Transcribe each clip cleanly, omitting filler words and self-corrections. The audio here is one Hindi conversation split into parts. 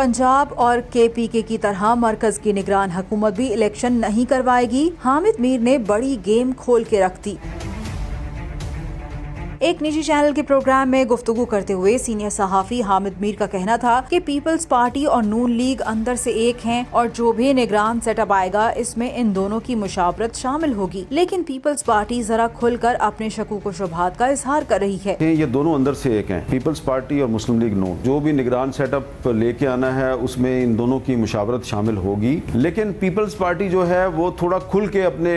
पंजाब और KPK की तरह मरकज की निगरान हुकूमत भी इलेक्शन नहीं करवाएगी। हामिद मीर ने बड़ी गेम खोल के रख दी। एक निजी चैनल के प्रोग्राम में गुफ्तगू करते हुए सीनियर सहाफी हामिद मीर का कहना था कि पीपल्स पार्टी और नून लीग अंदर से एक हैं और जो भी निगरान सेटअप आएगा इसमें इन दोनों की मुशावरत शामिल होगी। लेकिन पीपल्स पार्टी जरा खुलकर अपने शकूक व शुबहात का इजहार कर रही है। ये दोनों अंदर से एक हैं, पीपल्स पार्टी और मुस्लिम लीग नून। जो भी निगरान सेटअप लेके आना है उसमें इन दोनों की मुशावरत शामिल होगी। लेकिन पीपल्स पार्टी जो है वो थोड़ा खुल के अपने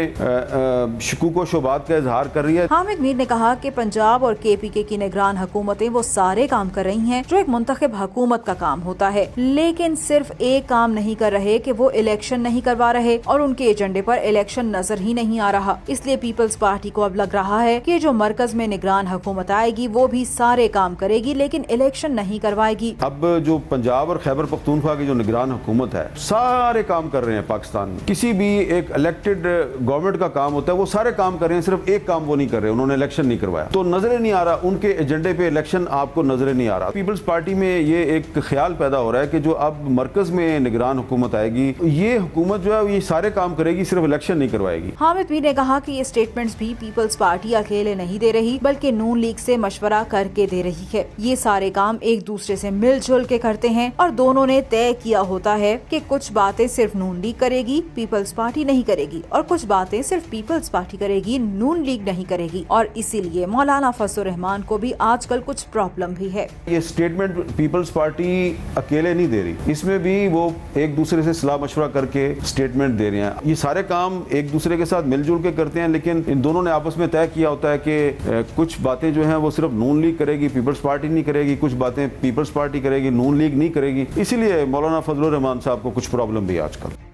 शकूक व शुबहात का इजहार कर रही है। हामिद मीर ने कहा कि पंजाब और KPK की निगरान हुकूमतें वो सारे काम कर रही हैं जो एक मुंतखब हुकूमत का काम होता है, लेकिन सिर्फ एक काम नहीं कर रहे कि वो इलेक्शन नहीं करवा रहे और उनके एजेंडे पर इलेक्शन नजर ही नहीं आ रहा। इसलिए पीपल्स पार्टी को अब लग रहा है कि जो मरकज में निगरान हुकूमत आएगी वो भी सारे काम करेगी लेकिन इलेक्शन नहीं करवाएगी। अब जो पंजाब और खैबर पख्तूनख्वा की जो निगरान हुकूमत है सारे काम कर रहे हैं पाकिस्तान में। किसी भी एक इलेक्टेड गवर्नमेंट का काम होता है वो सारे काम कर रहे हैं, सिर्फ एक काम वो नहीं कर रहे, उन्होंने इलेक्शन नहीं करवाया। तो नजर नहीं आ रहा, उनके एजेंडे पे इलेक्शन आपको नजर नहीं आ रहा। पीपल्स पार्टी में ये एक ख्याल पैदा हो रहा है कि जो अब मरकज में निगरान हुकूमत आएगी ये हुकूमत जो है ये सारे काम करेगी, सिर्फ इलेक्शन नहीं करवाएगी। हामिद मीर ने कहा कि ये स्टेटमेंट्स भी पीपल्स पार्टी अकेले नहीं दे रही बल्कि नून लीग से मशवरा करके दे रही है। ये सारे काम एक दूसरे से मिलजुल के करते हैं और दोनों ने तय किया होता है कि कुछ बातें सिर्फ नून लीग करेगी, पीपल्स पार्टी नहीं करेगी, और कुछ बातें सिर्फ पीपल्स पार्टी करेगी, नून लीग नहीं करेगी। और इसीलिए मौलाना फजलुर रहमान को भी आजकल कुछ प्रॉब्लम भी है। ये स्टेटमेंट पीपल्स पार्टी अकेले नहीं दे रही, इसमें भी वो एक दूसरे से सलाह मशवरा करके स्टेटमेंट दे रहे हैं। ये सारे काम एक दूसरे के साथ मिलजुल के करते हैं, लेकिन इन दोनों ने आपस में तय किया होता है कि कुछ बातें जो हैं वो सिर्फ नून लीग करेगी, पीपल्स पार्टी नहीं करेगी, कुछ बातें पीपल्स पार्टी करेगी, नून लीग नहीं करेगी। इसीलिए मौलाना फजलुर रहमान साहब को कुछ प्रॉब्लम भी है आजकल।